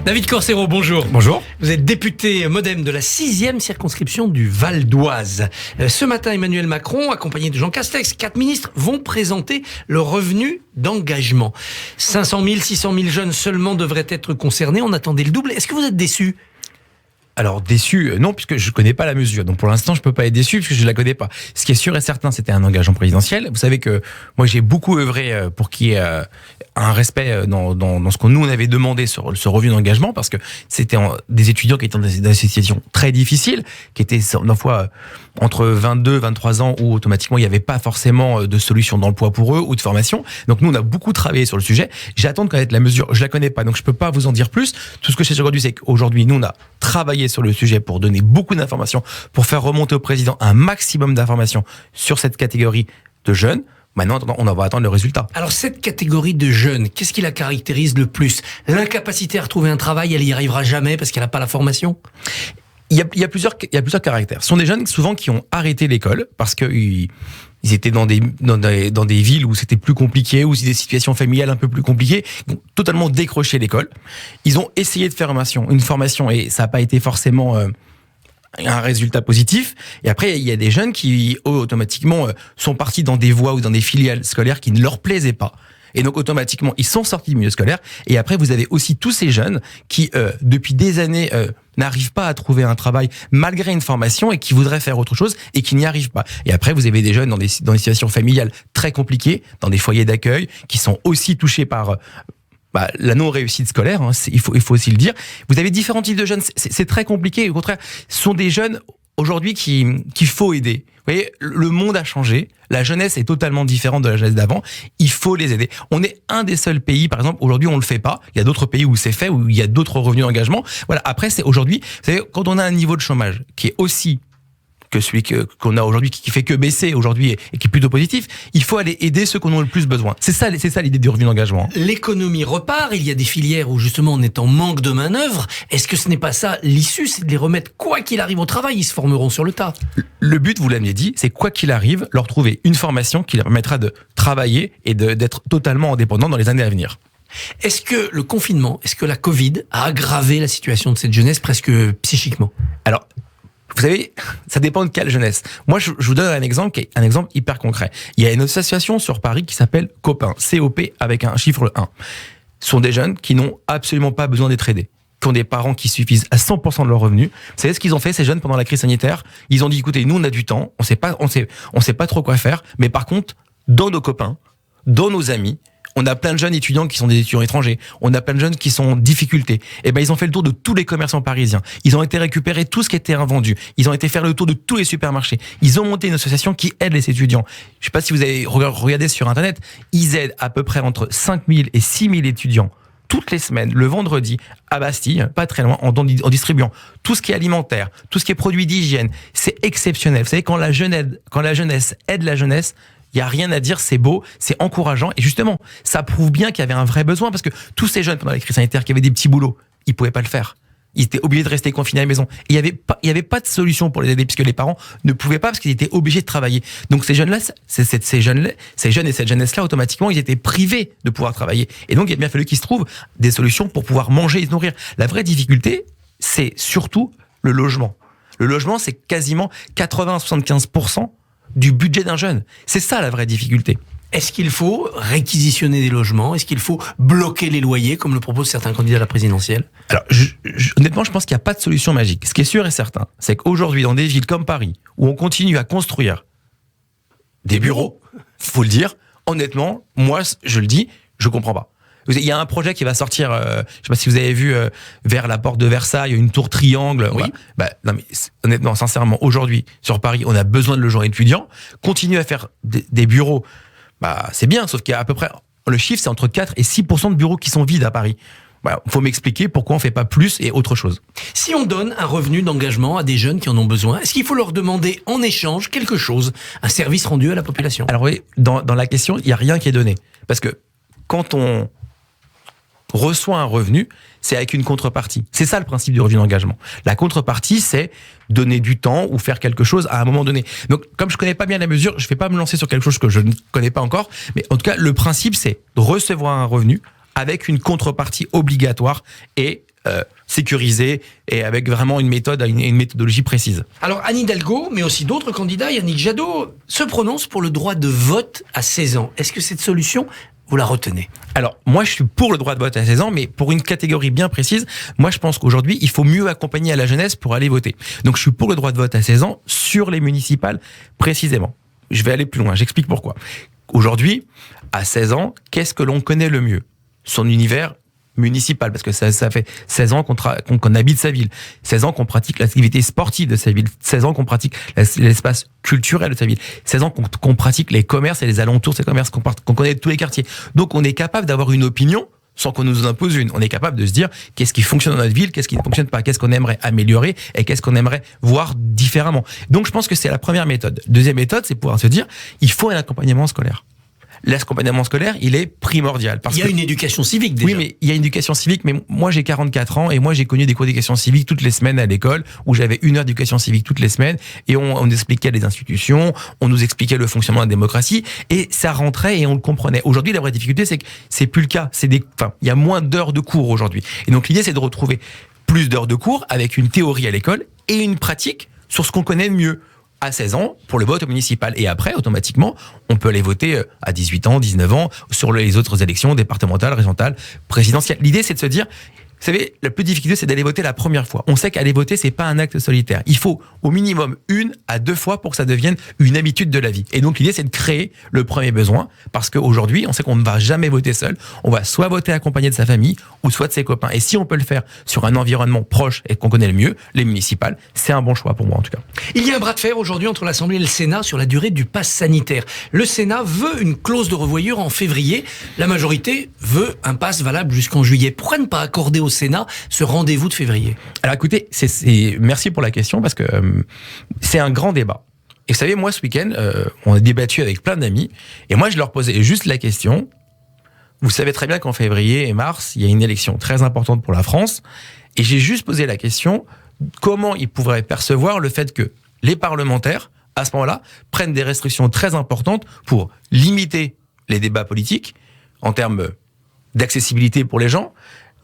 David Corcero, bonjour. Bonjour. Vous êtes député MoDem de la 6e circonscription du Val d'Oise. Ce matin, Emmanuel Macron, accompagné de Jean Castex, 4 ministres, vont présenter le revenu d'engagement. 500 000, 600 000 jeunes seulement devraient être concernés. On attendait le double. Est-ce que vous êtes déçu ? Alors déçu, non, puisque je connais pas la mesure. Donc pour l'instant, je peux pas être déçu puisque je la connais pas. Ce qui est sûr et certain, c'était un engagement présidentiel. Vous savez que moi, j'ai beaucoup œuvré pour qu'il y ait un respect dans ce que nous on avait demandé sur ce revenu d'engagement, parce que c'était des étudiants qui étaient dans des situations très difficiles, qui étaient une fois entre 22, 23 ans où automatiquement il n'y avait pas forcément de solution d'emploi pour eux ou de formation. Donc nous, on a beaucoup travaillé sur le sujet. J'attends de connaître la mesure. Je la connais pas, donc je peux pas vous en dire plus. Tout ce que je sais aujourd'hui, c'est qu'aujourd'hui, nous, on a travaillé sur le sujet pour donner beaucoup d'informations, pour faire remonter au président un maximum d'informations sur cette catégorie de jeunes. Maintenant, on va attendre le résultat. Alors, cette catégorie de jeunes, qu'est-ce qui la caractérise le plus ? L'incapacité à retrouver un travail, elle y arrivera jamais parce qu'elle n'a pas la formation ? Il y a plusieurs caractères. Ce sont des jeunes souvent qui ont arrêté l'école parce que ils étaient dans des villes où c'était plus compliqué, où c'est des situations familiales un peu plus compliquées, ils ont totalement décroché l'école. Ils ont essayé de faire une formation et ça n'a pas été forcément un résultat positif. Et après, il y a des jeunes qui automatiquement sont partis dans des voies ou dans des filiales scolaires qui ne leur plaisaient pas. Et donc automatiquement, ils sont sortis du milieu scolaire. Et après, vous avez aussi tous ces jeunes qui, depuis des années, n'arrivent pas à trouver un travail malgré une formation et qui voudraient faire autre chose et qui n'y arrivent pas. Et après, vous avez des jeunes dans des situations familiales très compliquées, dans des foyers d'accueil, qui sont aussi touchés par la non-réussite scolaire. Hein, il faut aussi le dire. Vous avez différents types de jeunes. C'est très compliqué. Au contraire, ce sont des jeunes aujourd'hui qu'il faut aider. Vous voyez, le monde a changé. La jeunesse est totalement différente de la jeunesse d'avant. Il faut les aider. On est un des seuls pays, par exemple, aujourd'hui, on le fait pas. Il y a d'autres pays où c'est fait, où il y a d'autres revenus d'engagement. Voilà. Après, c'est aujourd'hui, vous savez, quand on a un niveau de chômage qui est aussi que celui qu'on a aujourd'hui, qui fait que baisser aujourd'hui et qui est plutôt positif, il faut aller aider ceux qui en ont le plus besoin. C'est ça l'idée du revenu d'engagement. L'économie repart, il y a des filières où justement on est en manque de main-d'œuvre. Est-ce que ce n'est pas ça l'issue, c'est de les remettre quoi qu'il arrive au travail, ils se formeront sur le tas. Le but, vous l'avez dit, c'est quoi qu'il arrive, leur trouver une formation qui leur permettra de travailler et d'être totalement indépendants dans les années à venir. Est-ce que le confinement, est-ce que la Covid a aggravé la situation de cette jeunesse presque psychiquement ? Alors, vous savez, ça dépend de quelle jeunesse. Moi, je vous donne un exemple qui est un exemple hyper concret. Il y a une association sur Paris qui s'appelle Copain, COP avec un chiffre 1. Ce sont des jeunes qui n'ont absolument pas besoin d'être aidés, qui ont des parents qui suffisent à 100% de leurs revenus. Vous savez ce qu'ils ont fait, ces jeunes, pendant la crise sanitaire ? Ils ont dit, écoutez, nous, on a du temps, on sait pas trop quoi faire, mais par contre, dans nos copains, dans nos amis, on a plein de jeunes étudiants qui sont des étudiants étrangers. On a plein de jeunes qui sont en difficulté. Et ben, ils ont fait le tour de tous les commerçants parisiens. Ils ont été récupérer tout ce qui était invendu. Ils ont été faire le tour de tous les supermarchés. Ils ont monté une association qui aide les étudiants. Je sais pas si vous avez regardé sur Internet. Ils aident à peu près entre 5 000 et 6 000 étudiants toutes les semaines, le vendredi, à Bastille, pas très loin, en distribuant tout ce qui est alimentaire, tout ce qui est produits d'hygiène. C'est exceptionnel. Vous savez, quand la jeunesse aide la jeunesse, il n'y a rien à dire, c'est beau, c'est encourageant. Et justement, ça prouve bien qu'il y avait un vrai besoin, parce que tous ces jeunes, pendant la crise sanitaire, qui avaient des petits boulots, ils ne pouvaient pas le faire. Ils étaient obligés de rester confinés à la maison. Et il y avait pas de solution pour les aider, puisque les parents ne pouvaient pas, parce qu'ils étaient obligés de travailler. Donc ces jeunes-là, ces jeunes et cette jeunesse-là, automatiquement, ils étaient privés de pouvoir travailler. Et donc, il a bien fallu qu'ils se trouvent des solutions pour pouvoir manger et se nourrir. La vraie difficulté, c'est surtout le logement. Le logement, c'est quasiment 80-75% du budget d'un jeune. C'est ça la vraie difficulté. Est-ce qu'il faut réquisitionner des logements ? Est-ce qu'il faut bloquer les loyers, comme le proposent certains candidats à la présidentielle ? Alors, honnêtement, je pense qu'il n'y a pas de solution magique. Ce qui est sûr et certain, c'est qu'aujourd'hui, dans des villes comme Paris, où on continue à construire des bureaux, faut le dire, honnêtement, moi, je le dis, je comprends pas. Il y a un projet qui va sortir, je sais pas si vous avez vu, vers la porte de Versailles, une tour triangle. Oui. Non mais honnêtement, sincèrement, aujourd'hui, sur Paris, on a besoin de logements étudiants. Continuer à faire des bureaux, c'est bien, sauf qu'il y a à peu près, le chiffre, c'est entre 4 et 6% de bureaux qui sont vides à Paris. Faut m'expliquer pourquoi on fait pas plus et autre chose. Si on donne un revenu d'engagement à des jeunes qui en ont besoin, est-ce qu'il faut leur demander en échange quelque chose, un service rendu à la population ? Alors oui, dans la question, il y a rien qui est donné. Parce que quand on reçoit un revenu, c'est avec une contrepartie. C'est ça le principe du revenu d'engagement. La contrepartie, c'est donner du temps ou faire quelque chose à un moment donné. Donc, comme je connais pas bien la mesure, je vais pas me lancer sur quelque chose que je ne connais pas encore, mais en tout cas, le principe, c'est de recevoir un revenu avec une contrepartie obligatoire et sécurisé et avec vraiment une méthodologie précise. Alors Anne Hidalgo, mais aussi d'autres candidats, Yannick Jadot, se prononcent pour le droit de vote à 16 ans. Est-ce que cette solution, vous la retenez? Alors, moi, je suis pour le droit de vote à 16 ans, mais pour une catégorie bien précise. Moi, je pense qu'aujourd'hui, il faut mieux accompagner à la jeunesse pour aller voter. Donc, je suis pour le droit de vote à 16 ans sur les municipales, précisément. Je vais aller plus loin, j'explique pourquoi. Aujourd'hui, à 16 ans, qu'est-ce que l'on connaît le mieux? Son univers municipal, parce que ça fait 16 ans qu'on habite sa ville, 16 ans qu'on pratique l'activité sportive de sa ville, 16 ans qu'on pratique l'espace culturel de sa ville, 16 ans qu'on pratique les commerces et les alentours de ces commerces, qu'on connaît tous les quartiers. Donc on est capable d'avoir une opinion sans qu'on nous en impose une. On est capable de se dire qu'est-ce qui fonctionne dans notre ville, qu'est-ce qui ne fonctionne pas, qu'est-ce qu'on aimerait améliorer et qu'est-ce qu'on aimerait voir différemment. Donc je pense que c'est la première méthode. Deuxième méthode, c'est pouvoir se dire il faut un accompagnement scolaire. L'accompagnement scolaire, il est primordial. Il y a une éducation civique déjà. Oui, mais il y a une éducation civique, mais moi j'ai 44 ans et moi j'ai connu des cours d'éducation civique toutes les semaines à l'école où j'avais 1 heure d'éducation civique toutes les semaines et on expliquait les institutions, on nous expliquait le fonctionnement de la démocratie et ça rentrait et on le comprenait. Aujourd'hui, la vraie difficulté, c'est que c'est plus le cas. Il y a moins d'heures de cours aujourd'hui. Et donc l'idée, c'est de retrouver plus d'heures de cours avec une théorie à l'école et une pratique sur ce qu'on connaît mieux. À 16 ans pour le vote municipal. Et après, automatiquement, on peut aller voter à 18 ans, 19 ans sur les autres élections départementales, régionales, présidentielles. L'idée, c'est de se dire, vous savez, la plus difficile, c'est d'aller voter la première fois. On sait qu'aller voter, c'est pas un acte solitaire. Il faut au minimum 1 à 2 fois pour que ça devienne une habitude de la vie. Et donc, l'idée, c'est de créer le premier besoin parce qu'aujourd'hui, on sait qu'on ne va jamais voter seul. On va soit voter accompagné de sa famille ou soit de ses copains. Et si on peut le faire sur un environnement proche et qu'on connaît le mieux, les municipales, c'est un bon choix pour moi, en tout cas. Il y a un bras de fer aujourd'hui entre l'Assemblée et le Sénat sur la durée du pass sanitaire. Le Sénat veut une clause de revoyure en février. La majorité veut un pass valable jusqu'en juillet. Pourquoi ne pas accorder au Sénat ce rendez-vous de février? Alors écoutez, merci pour la question parce que c'est un grand débat. Et vous savez, moi ce week-end, on a débattu avec plein d'amis et moi je leur posais juste la question. Vous savez très bien qu'en février et mars, il y a une élection très importante pour la France et j'ai juste posé la question comment ils pourraient percevoir le fait que les parlementaires, à ce moment-là, prennent des restrictions très importantes pour limiter les débats politiques en termes d'accessibilité pour les gens,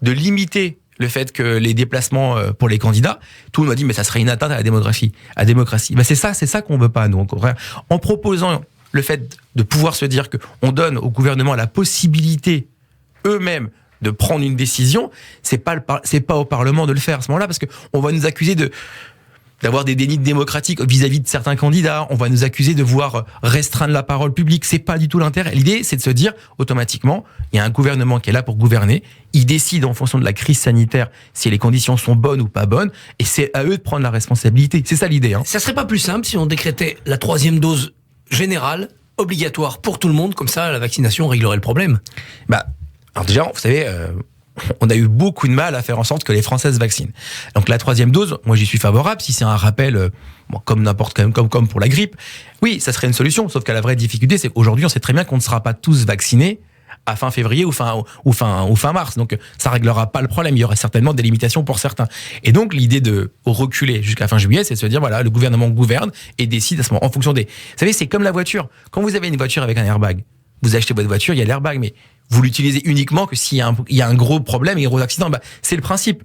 de limiter le fait que les déplacements pour les candidats, tout le monde m'a dit mais ça serait une atteinte à la démocratie. Ben c'est ça qu'on veut pas nous. En proposant le fait de pouvoir se dire que on donne au gouvernement la possibilité eux-mêmes de prendre une décision, c'est pas au Parlement de le faire à ce moment-là parce que on va nous accuser d'avoir des dénis démocratiques vis-à-vis de certains candidats, on va nous accuser de vouloir restreindre la parole publique, c'est pas du tout l'intérêt. L'idée, c'est de se dire, automatiquement, il y a un gouvernement qui est là pour gouverner, il décide en fonction de la crise sanitaire si les conditions sont bonnes ou pas bonnes, et c'est à eux de prendre la responsabilité. C'est ça l'idée. Ça serait pas plus simple si on décrétait la 3e dose générale, obligatoire pour tout le monde, comme ça la vaccination réglerait le problème? Alors déjà, vous savez... on a eu beaucoup de mal à faire en sorte que les Français se vaccinent. Donc la 3e dose, moi j'y suis favorable, si c'est un rappel, comme pour la grippe, oui, ça serait une solution, sauf que la vraie difficulté, c'est qu'aujourd'hui, on sait très bien qu'on ne sera pas tous vaccinés à fin février ou fin mars. Donc ça réglera pas le problème, il y aura certainement des limitations pour certains. Et donc l'idée de reculer jusqu'à fin juillet, c'est de se dire, voilà, le gouvernement gouverne et décide à ce moment, en fonction des... Vous savez, c'est comme la voiture. Quand vous avez une voiture avec un airbag, vous achetez votre voiture, il y a l'airbag, mais vous l'utilisez uniquement que s'il y a un gros problème et un gros accident. C'est le principe.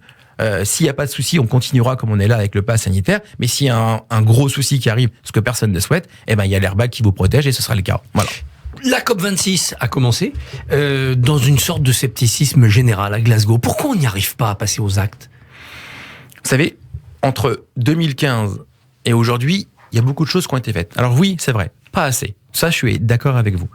S'il n'y a pas de souci, on continuera comme on est là avec le pass sanitaire. Mais s'il y a un gros souci qui arrive, ce que personne ne souhaite, il y a l'airbag qui vous protège et ce sera le cas. Voilà. La COP26 a commencé dans une sorte de scepticisme général à Glasgow. Pourquoi on n'y arrive pas à passer aux actes? Vous savez, entre 2015 et aujourd'hui, il y a beaucoup de choses qui ont été faites. Alors oui, c'est vrai, pas assez. Ça, je suis d'accord avec vous.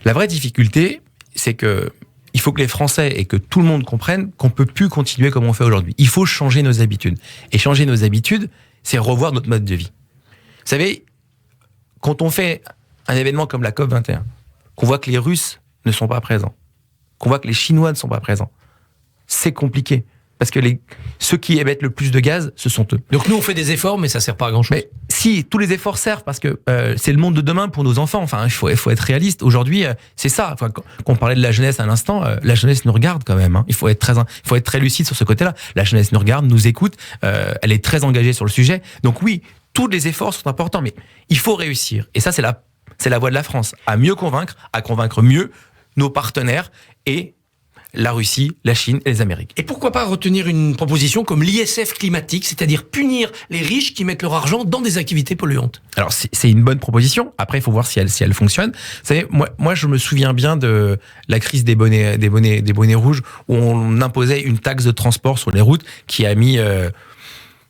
La vraie difficulté, c'est que il faut que les Français et que tout le monde comprenne qu'on peut plus continuer comme on fait aujourd'hui. Il faut changer nos habitudes. Et changer nos habitudes, c'est revoir notre mode de vie. Vous savez, quand on fait un événement comme la COP21, qu'on voit que les Russes ne sont pas présents, qu'on voit que les Chinois ne sont pas présents, c'est compliqué. Parce que ceux qui émettent le plus de gaz, ce sont eux. Donc nous, on fait des efforts, mais ça sert pas à grand-chose. Mais si, tous les efforts servent, parce que c'est le monde de demain pour nos enfants. Enfin, il faut être réaliste. Aujourd'hui, c'est ça. Enfin, quand on parlait de la jeunesse à l'instant, la jeunesse nous regarde quand même. Hein. Il faut être très lucide sur ce côté-là. La jeunesse nous regarde, nous écoute. Elle est très engagée sur le sujet. Donc oui, tous les efforts sont importants, mais il faut réussir. Et ça, c'est la voie de la France. À mieux convaincre, à convaincre mieux nos partenaires et la Russie, la Chine et les Amériques. Et pourquoi pas retenir une proposition comme l'ISF climatique, c'est-à-dire punir les riches qui mettent leur argent dans des activités polluantes? Alors c'est une bonne proposition. Après, il faut voir si elle fonctionne. Vous savez, moi je me souviens bien de la crise des bonnets rouges, où on imposait une taxe de transport sur les routes qui a mis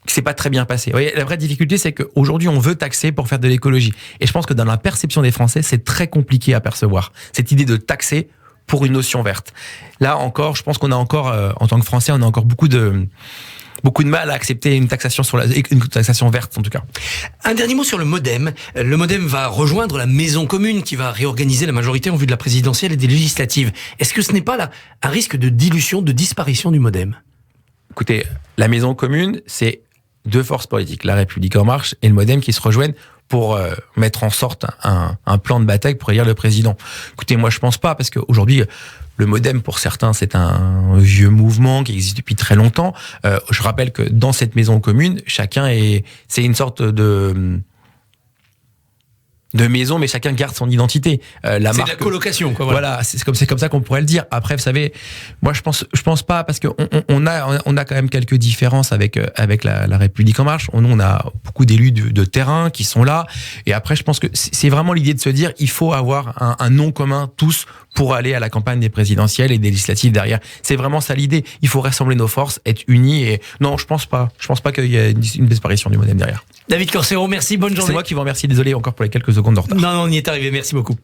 qui s'est pas très bien passé. Vous voyez, la vraie difficulté, c'est qu'aujourd'hui, on veut taxer pour faire de l'écologie. Et je pense que dans la perception des Français, c'est très compliqué à percevoir. Cette idée de taxer pour une notion verte. Là encore, je pense qu'on a encore, en tant que Français, on a encore beaucoup de mal à accepter une taxation une taxation verte, en tout cas. Un dernier mot sur le MoDem. Le MoDem va rejoindre la maison commune qui va réorganiser la majorité en vue de la présidentielle et des législatives. Est-ce que ce n'est pas là un risque de dilution, de disparition du MoDem? Écoutez, la maison commune, c'est deux forces politiques, La République En Marche et le MoDem, qui se rejoignent pour mettre en sorte un plan de bataille pour élire le président. Écoutez, moi je pense pas, parce qu'aujourd'hui, le MoDem, pour certains, c'est un vieux mouvement qui existe depuis très longtemps. Je rappelle que dans cette maison commune, c'est une sorte de maison, mais chacun garde son identité. C'est de la colocation, quoi. Voilà, c'est comme ça qu'on pourrait le dire. Après, vous savez, moi je pense pas, parce que on a quand même quelques différences avec la République En Marche. On a beaucoup d'élus de terrain qui sont là. Et après, je pense que c'est vraiment l'idée de se dire, il faut avoir un nom commun tous pour aller à la campagne des présidentielles et des législatives derrière. C'est vraiment ça l'idée. Il faut rassembler nos forces, être unis. Et non, je pense pas qu'il y ait une disparition du MoDem derrière. David Corcero, merci, bonne journée. C'est moi qui vous remercie. Désolé encore pour les quelques secondes de retard. Non, on y est arrivé. Merci beaucoup.